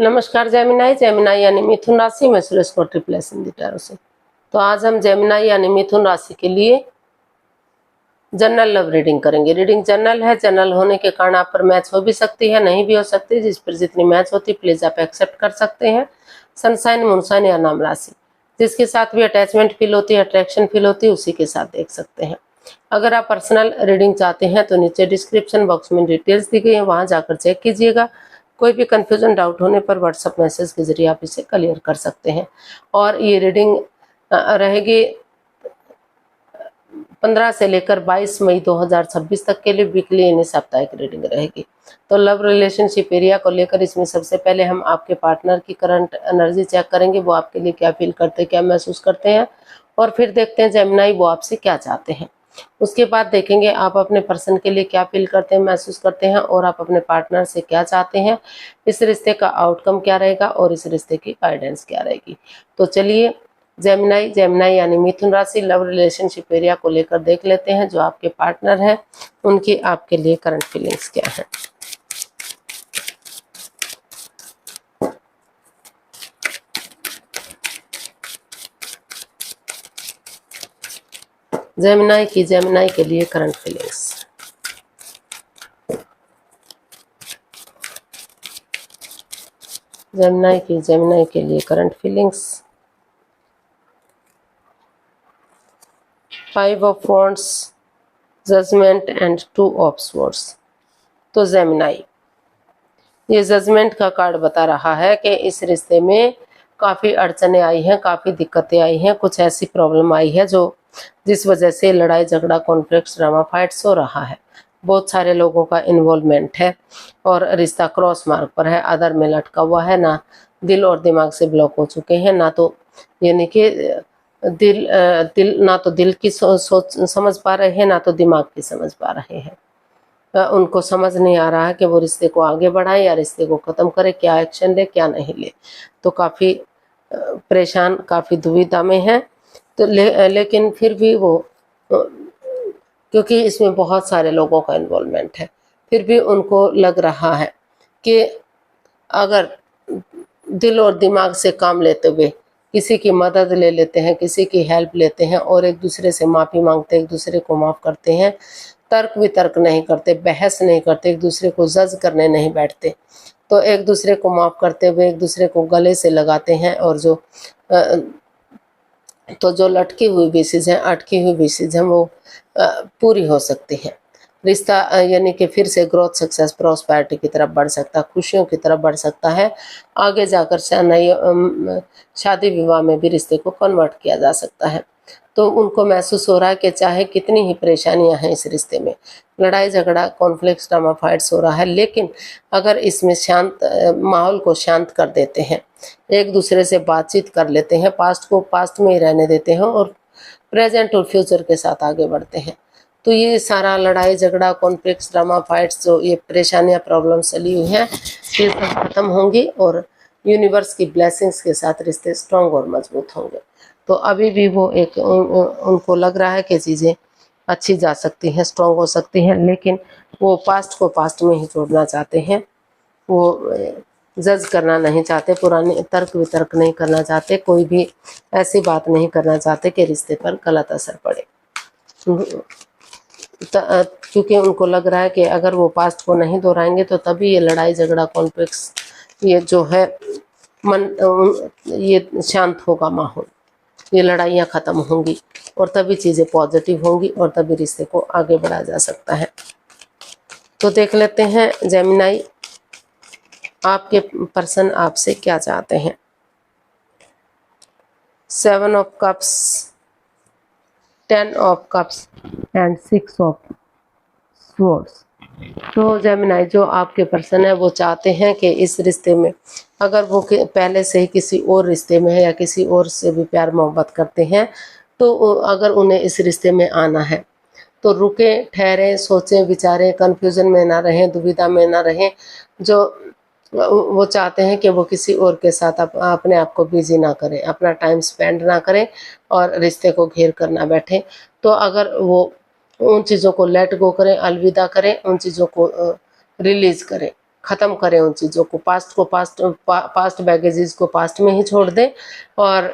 नमस्कार Gemini. Gemini यानी मिथुन राशि में सुरेश को ट्रिपलेस इन द टैरो से। तो आज हम जेमिनाई यानी मिथुन राशि के लिए जनरल लव रीडिंग करेंगे। रीडिंग जनरल है, जनरल होने के कारण आप पर मैच हो भी सकती है, नहीं भी हो सकती। जिस पर जितनी मैच होती प्लीज आप एक्सेप्ट कर सकते हैं। सनसाइन, मूनसाइन या नाम राशि, जिसके साथ भी अटैचमेंट फील होती है, अट्रैक्शन फील होती है, उसी के साथ देख सकते हैं। अगर आप पर्सनल रीडिंग चाहते हैं तो नीचे डिस्क्रिप्शन बॉक्स में डिटेल्स दी गई है, वहां जाकर चेक कीजिएगा। कोई भी कंफ्यूजन डाउट होने पर व्हाट्सएप मैसेज के जरिए आप इसे क्लियर कर सकते हैं। और ये रीडिंग रहेगी 15 से लेकर 22 मई 2026 तक के लिए वीकली यानी साप्ताहिक रीडिंग रहेगी। तो लव रिलेशनशिप एरिया को लेकर इसमें सबसे पहले हम आपके पार्टनर की करंट एनर्जी चेक करेंगे, वो आपके लिए क्या फील करते हैं, क्या महसूस करते हैं, और फिर देखते हैं जेमिनाई वो आपसे क्या चाहते हैं। उसके बाद देखेंगे आप अपने पर्सन के लिए क्या फील करते हैं, महसूस करते हैं, और आप अपने पार्टनर से क्या चाहते हैं, इस रिश्ते का आउटकम क्या रहेगा और इस रिश्ते की गाइडेंस क्या रहेगी। तो चलिए जेमिनाई यानी मिथुन राशि लव रिलेशनशिप एरिया को लेकर देख लेते हैं। जो आपके पार्टनर है उनकी आपके लिए करंट फीलिंग्स क्या है। जेमिनाई के लिए करंट फीलिंग्स। जेमिनाई के लिए current feelings. 5 of wands, judgment and 2 of swords. तो जेमिनाई, ये जजमेंट का कार्ड बता रहा है कि इस रिश्ते में काफ़ी अड़चने आई हैं, काफ़ी दिक्कतें आई हैं, कुछ ऐसी प्रॉब्लम आई है जिस वजह से लड़ाई झगड़ा कॉन्फ्लिक्ट ड्रामा फाइट्स हो रहा है। बहुत सारे लोगों का इन्वॉल्वमेंट है और रिश्ता क्रॉस मार्ग पर है, आधार में लटका हुआ है, ना दिल और दिमाग से ब्लॉक हो चुके हैं, ना तो यानी कि ना तो दिल की सोच समझ पा रहे हैं, ना तो दिमाग की समझ पा रहे हैं। उनको समझ नहीं आ रहा है कि वो रिश्ते को आगे बढ़ाए या रिश्ते को ख़त्म करे, क्या एक्शन ले क्या नहीं ले। तो काफ़ी परेशान, काफ़ी दुविधा में है। तो लेकिन फिर भी वो, क्योंकि इसमें बहुत सारे लोगों का इन्वॉल्वमेंट है, फिर भी उनको लग रहा है कि अगर दिल और दिमाग से काम लेते हुए किसी की मदद ले लेते हैं, किसी की हेल्प लेते हैं और एक दूसरे से माफ़ी मांगते, एक दूसरे को माफ़ करते हैं, तर्क वितर्क नहीं करते, बहस नहीं करते, एक दूसरे को जज करने नहीं बैठते, तो एक दूसरे को माफ़ करते हुए एक दूसरे को गले से लगाते हैं, और जो लटकी हुई विशेष हैं, अटकी हुई विशेष हैं, वो पूरी हो सकती है। रिश्ता यानी कि फिर से ग्रोथ, सक्सेस, प्रॉस्पेरिटी की तरफ बढ़ सकता है, खुशियों की तरफ बढ़ सकता है। आगे जाकर शादी विवाह में भी रिश्ते को कन्वर्ट किया जा सकता है। तो उनको महसूस हो रहा है कि चाहे कितनी ही परेशानियां हैं इस रिश्ते में, लड़ाई झगड़ा कॉन्फ्लिक्ट ड्रामा फाइट्स हो रहा है, लेकिन अगर इसमें माहौल को शांत कर देते हैं, एक दूसरे से बातचीत कर लेते हैं, पास्ट को पास्ट में ही रहने देते हैं और प्रेजेंट और फ्यूचर के साथ आगे बढ़ते हैं, तो ये सारा लड़ाई झगड़ा कॉन्फ्लिक्ट ड्रामा फाइट्स, जो ये परेशानियां प्रॉब्लम्स चली हुई हैं, ये सब खत्म होंगी और यूनिवर्स की ब्लेसिंग्स के साथ रिश्ते स्ट्रॉन्ग और मजबूत होंगे। तो अभी भी वो उनको लग रहा है कि चीज़ें अच्छी जा सकती हैं, स्ट्रॉन्ग हो सकती हैं, लेकिन वो पास्ट को पास्ट में ही छोड़ना चाहते हैं। वो जज करना नहीं चाहते, पुराने तर्क वितर्क नहीं करना चाहते, कोई भी ऐसी बात नहीं करना चाहते कि रिश्ते पर गलत असर पड़े, क्योंकि उनको लग रहा है कि अगर वो पास्ट को नहीं दोहराएंगे तो तभी ये लड़ाई झगड़ा कॉन्फ्लिक्ट ये जो है ये शांत होगा माहौल, ये लड़ाइयाँ ख़त्म होंगी और तभी चीज़ें पॉजिटिव होंगी और तभी रिश्ते को आगे बढ़ाया जा सकता है। तो देख लेते हैं जेमिनाई, आपके पर्सन आपसे क्या चाहते हैं। 7 of cups, 10 of cups and 6 of swords. तो जेमिनाई, जो आपके पर्सन है वो चाहते हैं कि इस रिश्ते में, अगर वो पहले से ही किसी और रिश्ते में है या किसी और से भी प्यार मोहब्बत करते हैं, तो अगर उन्हें इस रिश्ते में आना है तो रुकें, ठहरें, सोचें, विचारें, कन्फ्यूजन में ना रहें, दुविधा में ना रहें। जो वो चाहते हैं कि वो किसी और के साथ अपने आप को बिजी ना करें, अपना टाइम स्पेंड ना करें और रिश्ते को घेर कर ना बैठें। तो अगर वो उन चीज़ों को लेट गो करें, अलविदा करें, उन चीज़ों को रिलीज़ करें, ख़त्म करें उन चीज़ों को, पास्ट बैगेजेस को पास्ट में ही छोड़ दें और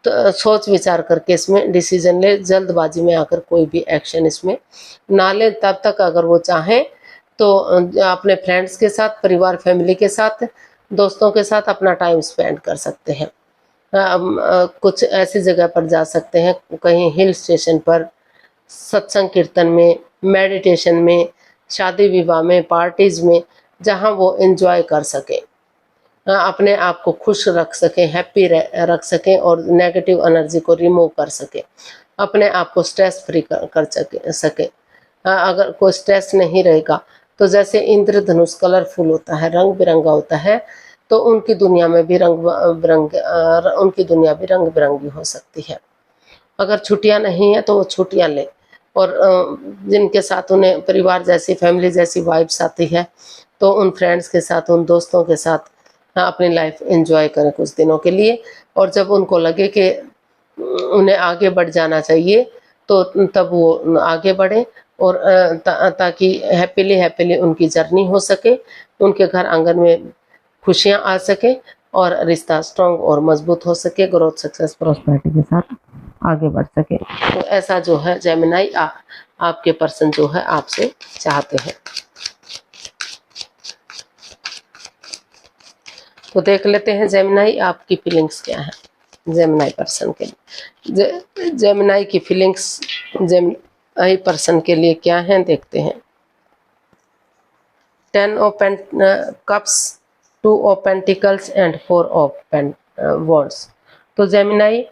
तो सोच विचार करके इसमें डिसीजन ले। जल्दबाजी में आकर कोई भी एक्शन इसमें ना लें। तब तक अगर वो चाहें तो अपने फ्रेंड्स के साथ, परिवार फैमिली के साथ, दोस्तों के साथ अपना टाइम स्पेंड कर सकते हैं। कुछ ऐसी जगह पर जा सकते हैं, कहीं हिल स्टेशन पर, सत्संग कीर्तन में, मेडिटेशन में, शादी विवाह में, पार्टीज़ में, जहाँ वो एंजॉय कर सकें, अपने आप को खुश रख सकें, हैप्पी रख सकें और नेगेटिव एनर्जी को रिमूव कर सकें, अपने आप को स्ट्रेस फ्री कर सकें। अगर कोई स्ट्रेस नहीं रहेगा तो जैसे इंद्रधनुष कलरफुल होता है, रंग बिरंगा होता है, तो उनकी दुनिया में भी उनकी दुनिया भी रंग बिरंगी हो सकती है। अगर छुट्टियां नहीं है तो वो छुट्टियां लें और जिनके साथ उन्हें परिवार जैसी, फैमिली जैसी वाइब्स आती है, तो उन फ्रेंड्स के साथ, उन दोस्तों के साथ अपनी लाइफ एंजॉय करें कुछ दिनों के लिए। और जब उनको लगे कि उन्हें आगे बढ़ जाना चाहिए तो तब वो आगे बढ़ें और ताकि हैप्पीली उनकी जर्नी हो सके, उनके घर आंगन में खुशियाँ आ सके और रिश्ता स्ट्रॉन्ग और मजबूत हो सके, ग्रोथ, सक्सेस, प्रॉस्पेरिटी के साथ आगे बढ़ सके। तो ऐसा जो है जेमिनी आपके पर्सन जो है आपसे चाहते हैं। तो देख लेते हैं जेमिनी आपकी फीलिंग्स क्या है। जेमिनी पर्सन के लिए जेमिनी की फीलिंग्स जेमिनी पर्सन के लिए क्या है, देखते हैं। 10 of cups, 2 of pentacles and 4 of wands. तो जेमिनी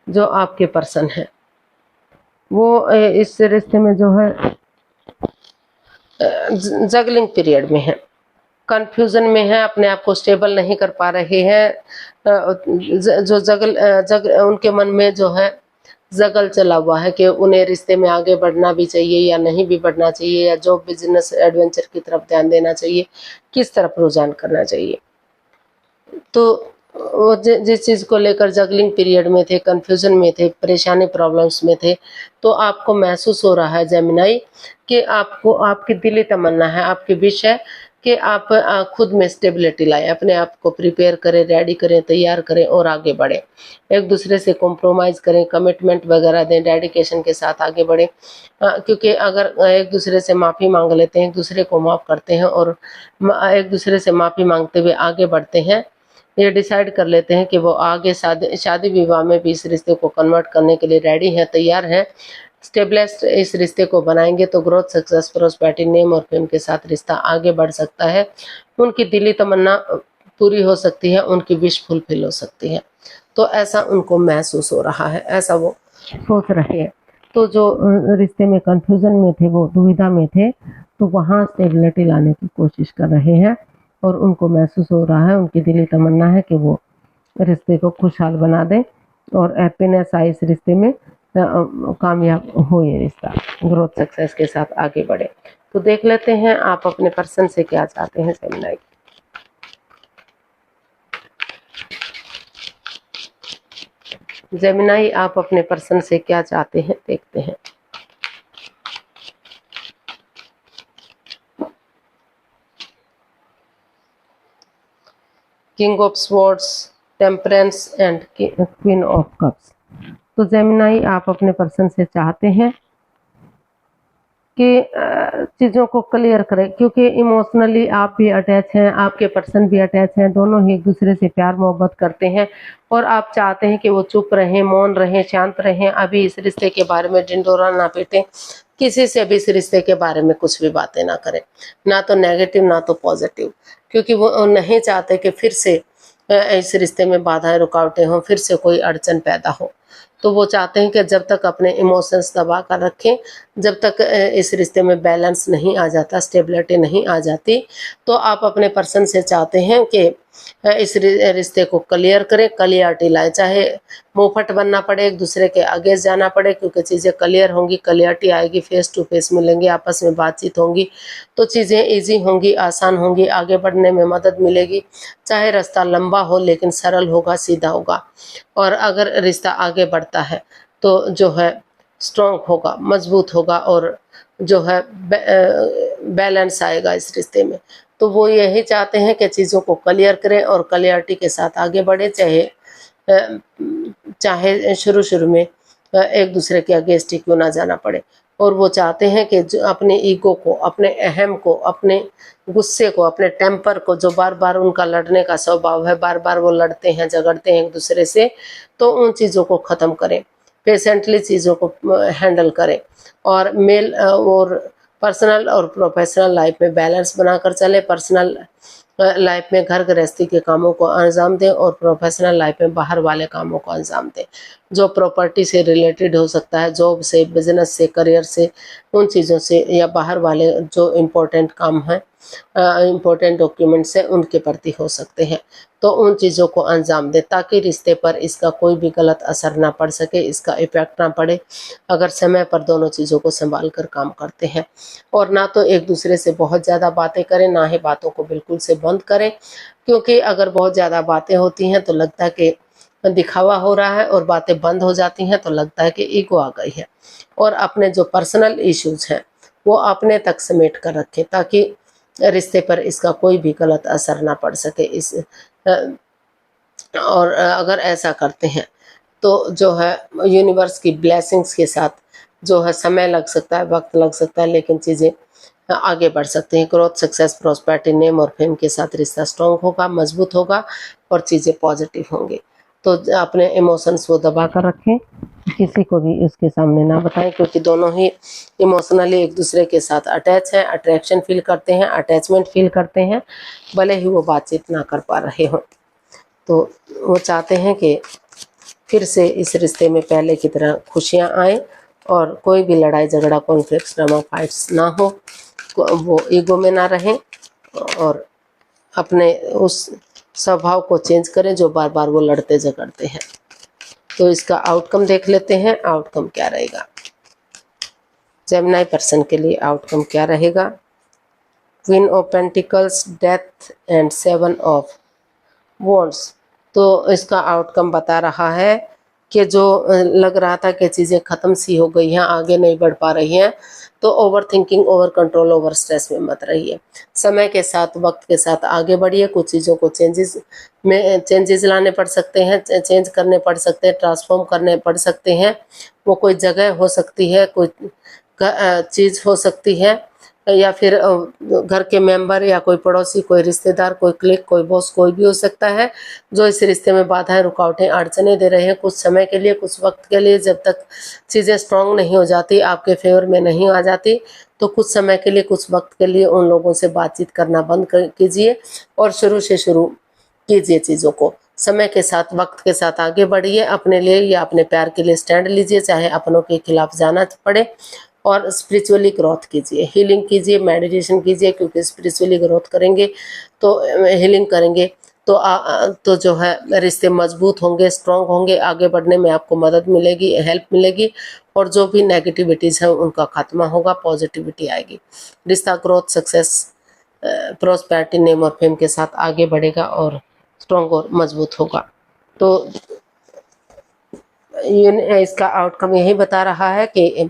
जो आपके पर्सन है वो इस रिश्ते में जो है जगलिंग पीरियड में है, कंफ्यूजन में है, अपने आप को स्टेबल नहीं कर पा रहे हैं। उनके मन में जो है जगल चला हुआ है कि उन्हें रिश्ते में आगे बढ़ना भी चाहिए या नहीं भी बढ़ना चाहिए, या जॉब, बिजनेस, एडवेंचर की तरफ ध्यान देना चाहिए, किस तरफ रुझान करना चाहिए। तो वो जिस चीज़ को लेकर जगलिंग पीरियड में थे, कंफ्यूजन में थे, परेशानी, प्रॉब्लम्स में थे, तो आपको महसूस हो रहा है जेमिनी कि आपको, आपकी दिली तमन्ना है, आपकी विश है कि आप खुद में स्टेबिलिटी लाएं, अपने आप को प्रिपेयर करें, रेडी करें, तैयार करें और आगे बढ़ें। एक दूसरे से कॉम्प्रोमाइज़ करें, कमिटमेंट वगैरह दें, डेडिकेशन के साथ आगे बढ़ें। क्योंकि अगर एक दूसरे से माफ़ी मांग लेते हैं, एक दूसरे को माफ़ करते हैं और एक दूसरे से माफ़ी मांगते हुए आगे बढ़ते हैं, ये डिसाइड कर लेते हैं कि वो आगे शादी विवाह में भी इस रिश्ते को कन्वर्ट करने के लिए रेडी हैं, तैयार हैं, स्टेबलाइज्ड इस रिश्ते को बनाएंगे तो ग्रोथ, सक्सेस, प्रॉस्पेरिटी, नेम और फेम के साथ रिश्ता आगे बढ़ सकता है। उनकी दिली तमन्ना पूरी हो सकती है, उनकी विश फुलफिल हो सकती है। तो ऐसा उनको महसूस हो रहा है, ऐसा वो सोच रहे हैं। तो जो रिश्ते में कंफ्यूजन में थे, वो दुविधा में थे, तो वहाँ स्टेबिलिटी लाने की कोशिश कर रहे हैं और उनको महसूस हो रहा है, उनकी दिली तमन्ना है कि वो रिश्ते को खुशहाल बना दें और हैप्पीनेस आए इस रिश्ते में, कामयाब हो ये रिश्ता, ग्रोथ, सक्सेस के साथ आगे बढ़े। तो देख लेते हैं आप अपने पर्सन से क्या चाहते हैं जेमिनी। जेमिनी आप अपने पर्सन से क्या चाहते हैं, देखते हैं। King of swords, temperance and queen of cups. तो जेमिनी आप अपने पर्सन से चाहते हैं कि चीज़ों को क्लियर करें, क्योंकि इमोशनली आप भी अटैच हैं, आपके पर्सन भी अटैच हैं, दोनों ही एक दूसरे से प्यार मोहब्बत करते हैं और आप चाहते हैं कि वो चुप रहें, मौन रहें, शांत रहें, अभी इस रिश्ते के बारे में ढिंढोरा ना पीटें, किसी से भी इस रिश्ते के बारे में कुछ भी बातें ना करें, ना तो नेगेटिव ना तो पॉजिटिव, क्योंकि वो नहीं चाहते कि फिर से इस रिश्ते में बाधाएं, रुकावटें हों, फिर से कोई अड़चन पैदा हो। तो वो चाहते हैं कि जब तक अपने इमोशंस दबा कर रखें, जब तक इस रिश्ते में बैलेंस नहीं आ जाता, स्टेबिलिटी नहीं आ जाती, तो आप अपने पर्सन से चाहते हैं कि इस रिश्ते को क्लियर करें, क्लियरिटी लाएं, चाहे मुंहफट बनना पड़े, एक दूसरे के आगे जाना पड़े, क्योंकि चीज़ें क्लियर होंगी, क्लियरिटी आएगी, फेस टू फेस मिलेंगे, आपस में बातचीत होंगी, तो चीज़ें ईजी होंगी, आसान होंगी, आगे बढ़ने में मदद मिलेगी। चाहे रास्ता लंबा हो लेकिन सरल होगा, सीधा होगा। और अगर रिश्ता आगे बढ़ता है तो जो है स्ट्रॉन्ग होगा, मजबूत होगा और जो है बैलेंस आएगा इस रिश्ते में। तो वो यही चाहते हैं कि चीज़ों को क्लियर करें और क्लियरिटी के साथ आगे बढ़े, चाहे शुरू में एक दूसरे के अगेंस्ट ही क्यों ना जाना पड़े। और वो चाहते हैं कि जो अपने ईगो को, अपने अहम को, अपने गुस्से को, अपने टेम्पर को, जो बार बार उनका लड़ने का स्वभाव है, बार बार वो लड़ते हैं, झगड़ते हैं एक दूसरे से, तो उन चीज़ों को ख़त्म करें, पेशेंटली चीज़ों को हैंडल करें और मेल और पर्सनल और प्रोफेशनल लाइफ में बैलेंस बनाकर चले। पर्सनल लाइफ में घर गृहस्थी के कामों को अंजाम दें और प्रोफेशनल लाइफ में बाहर वाले कामों को अंजाम दें। जो प्रॉपर्टी से रिलेटेड हो सकता है, जॉब से, बिजनेस से, करियर से, उन चीज़ों से, या बाहर वाले जो इम्पोर्टेंट काम हैं, इम्पोर्टेंट डॉक्यूमेंट्स हैं, उनके प्रति हो सकते हैं, तो उन चीज़ों को अंजाम दें ताकि रिश्ते पर इसका कोई भी गलत असर ना पड़ सके, इसका इफ़ेक्ट ना पड़े, अगर समय पर दोनों चीज़ों को संभाल कर काम करते हैं। और ना तो एक दूसरे से बहुत ज़्यादा बातें करें, ना ही बातों को बिल्कुल से बंद करें, क्योंकि अगर बहुत ज़्यादा बातें होती हैं तो लगता है कि दिखावा हो रहा है, और बातें बंद हो जाती हैं तो लगता है कि ईगो आ गई है। और अपने जो पर्सनल इश्यूज हैं वो अपने तक समेट कर रखें ताकि रिश्ते पर इसका कोई भी गलत असर ना पड़ सके। और अगर ऐसा करते हैं तो जो है यूनिवर्स की ब्लेसिंग्स के साथ जो है समय लग सकता है, वक्त लग सकता है, लेकिन चीज़ें आगे बढ़ सकते हैं। ग्रोथ, सक्सेस, प्रॉस्पेरिटी, नेम और फेम के साथ रिश्ता स्ट्रॉन्ग होगा, मजबूत होगा और चीज़ें पॉजिटिव होंगी। तो अपने इमोशंस वो दबा कर रखें, किसी को भी उसके सामने ना बताएं, क्योंकि दोनों ही इमोशनली एक दूसरे के साथ अटैच हैं, अट्रैक्शन फील करते हैं, अटैचमेंट फील करते हैं, भले ही वो बातचीत ना कर पा रहे हों। तो वो चाहते हैं कि फिर से इस रिश्ते में पहले की तरह खुशियाँ आएँ और कोई भी लड़ाई झगड़ा, कॉन्फ्लिक्ट्स, ड्रामा, फाइट्स ना हो, वो ईगो में ना रहें और अपने उस स्वभाव को चेंज करें जो बार बार वो लड़ते झगड़ते हैं। तो इसका आउटकम देख लेते हैं, आउटकम क्या रहेगा। जेमिनी पर्सन के लिए आउटकम क्या रहेगा। Queen of pentacles, death and 7 of wands. तो इसका आउटकम बता रहा है कि जो लग रहा था कि चीज़ें ख़त्म सी हो गई हैं, आगे नहीं बढ़ पा रही हैं, तो over thinking, over control, over stress में मत रहिए। समय के साथ, वक्त के साथ आगे बढ़िए। कुछ चीज़ों को चेंजेस लाने पड़ सकते हैं, चेंज करने पड़ सकते हैं, ट्रांसफॉर्म करने पड़ सकते हैं। वो कोई जगह हो सकती है, कोई चीज़ हो सकती है, या फिर घर के मेंबर या कोई पड़ोसी, कोई रिश्तेदार, कोई क्लिक, कोई बॉस, कोई भी हो सकता है जो इस रिश्ते में बाधाएं, रुकावटें, अड़चनें दे रहे हैं कुछ समय के लिए, कुछ वक्त के लिए। जब तक चीज़ें स्ट्रांग नहीं हो जाती, आपके फेवर में नहीं आ जाती, तो कुछ समय के लिए, कुछ वक्त के लिए उन लोगों से बातचीत करना बंद कीजिए और शुरू से शुरू कीजिए चीज़ों को। समय के साथ, वक्त के साथ आगे बढ़िए। अपने लिए या अपने प्यार के लिए स्टैंड लीजिए, चाहे अपनों के खिलाफ जाना पड़े। और स्पिरिचुअली ग्रोथ कीजिए, हीलिंग कीजिए, मेडिटेशन कीजिए, क्योंकि स्पिरिचुअली ग्रोथ करेंगे तो हीलिंग करेंगे तो जो है रिश्ते मजबूत होंगे, स्ट्रांग होंगे, आगे बढ़ने में आपको मदद मिलेगी, हेल्प मिलेगी, और जो भी नेगेटिविटीज़ है उनका खात्मा होगा, पॉजिटिविटी आएगी। रिश्ता ग्रोथ, सक्सेस, प्रॉस्पेरिटी, नेम और फेम के साथ आगे बढ़ेगा और स्ट्रांग और मजबूत होगा। तो इसका आउटकम यही बता रहा है कि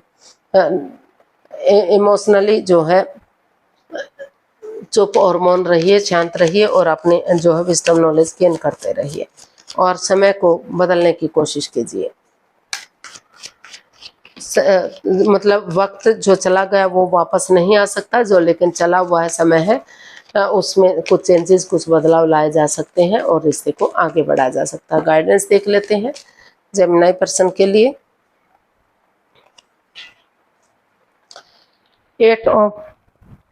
इमोशनली जो है चुप और मौन रहिए, शांत रहिए और अपने जो है विजडम नॉलेज गेन करते रहिए और समय को बदलने की कोशिश कीजिए। मतलब वक्त जो चला गया वो वापस नहीं आ सकता, जो लेकिन चला हुआ है समय है, उसमें कुछ चेंजेस, कुछ बदलाव लाए जा सकते हैं और रिश्ते को आगे बढ़ाया जा सकता है। गाइडेंस देख लेते हैं जेमिनी पर्सन के लिए। 8 of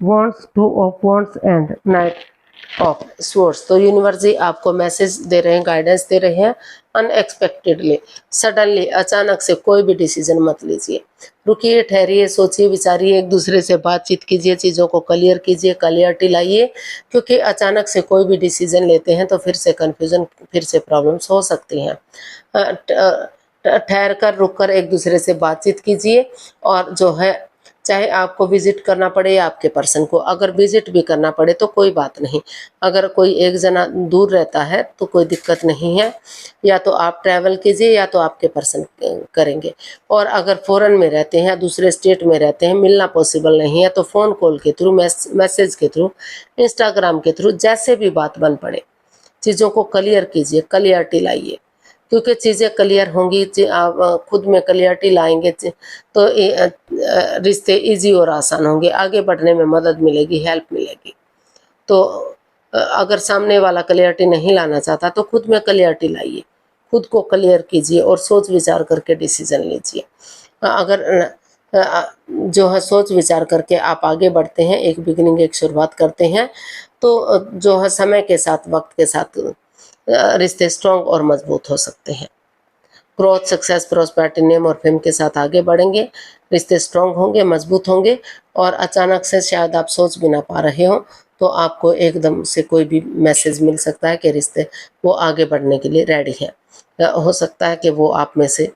wands, 2 of wands and 9 of swords. तो यूनिवर्स जी आपको मैसेज दे रहे हैं, गाइडेंस दे रहे हैं। अनएक्सपेक्टेडली, सडनली, अचानक से कोई भी डिसीजन मत लीजिए। रुकिए, ठहरिए, सोचिए, विचारिए, एक दूसरे से बातचीत कीजिए, चीज़ों को क्लियर कीजिए, क्लियरिटी लाइए, क्योंकि अचानक से कोई भी डिसीजन लेते हैं तो फिर से कन्फ्यूजन, फिर से प्रॉब्लम्स हो सकती हैं। ठहर कर, रुक कर एक दूसरे से बातचीत कीजिए और जो है चाहे आपको विजिट करना पड़े या आपके पर्सन को। अगर विजिट भी करना पड़े तो कोई बात नहीं, अगर कोई एक जना दूर रहता है तो कोई दिक्कत नहीं है, या तो आप ट्रैवल कीजिए या तो आपके पर्सन करेंगे। और अगर फॉरेन में रहते हैं या दूसरे स्टेट में रहते हैं, मिलना पॉसिबल नहीं है, तो फ़ोन कॉल के थ्रू, मैसेज के थ्रू, इंस्टाग्राम के थ्रू, जैसे भी बात बन पड़े, चीज़ों को क्लियर कीजिए, क्लियरिटी लाइए। क्योंकि चीज़ें क्लियर होंगी, आप खुद में क्लियरिटी लाएंगे तो रिश्ते इजी और आसान होंगे, आगे बढ़ने में मदद मिलेगी, हेल्प मिलेगी। तो अगर सामने वाला क्लियरिटी नहीं लाना चाहता तो खुद में क्लियरिटी लाइए, खुद को क्लियर कीजिए और सोच विचार करके डिसीजन लीजिए। अगर जो है सोच विचार करके आप आगे बढ़ते हैं, एक बिगिनिंग, एक शुरुआत करते हैं, तो जो है समय के साथ, वक्त के साथ रिश्ते स्ट्रॉन्ग और मजबूत हो सकते हैं। ग्रोथ, सक्सेस, प्रॉस्पेरिटी, नेम और फेम के साथ आगे बढ़ेंगे, रिश्ते स्ट्रॉन्ग होंगे, मजबूत होंगे। और अचानक से शायद आप सोच भी ना पा रहे हो तो आपको एकदम से कोई भी मैसेज मिल सकता है कि रिश्ते वो आगे बढ़ने के लिए रेडी है। हो सकता है कि वो आप में से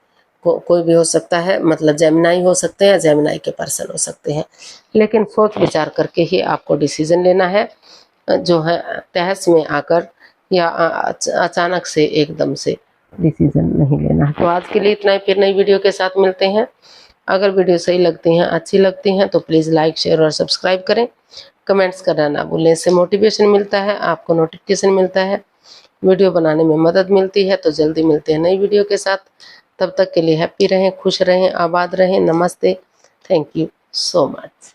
कोई भी हो सकता है, मतलब जेमिनाई हो सकते हैं, जेमिनाई के पर्सन हो सकते हैं। लेकिन सोच विचार करके ही आपको डिसीजन लेना है, जो है तहस में आकर या अचानक से एकदम से डिसीजन नहीं लेना है। तो आज के लिए इतना ही, फिर नई वीडियो के साथ मिलते हैं। अगर वीडियो सही लगती हैं, अच्छी लगती हैं तो प्लीज़ लाइक, शेयर और सब्सक्राइब करें। कमेंट्स करना ना भूलें, इससे मोटिवेशन मिलता है, आपको नोटिफिकेशन मिलता है, वीडियो बनाने में मदद मिलती है। तो जल्दी मिलते हैं नई वीडियो के साथ, तब तक के लिए हैप्पी रहें, खुश रहें, आबाद रहें। नमस्ते, थैंक यू सो मच।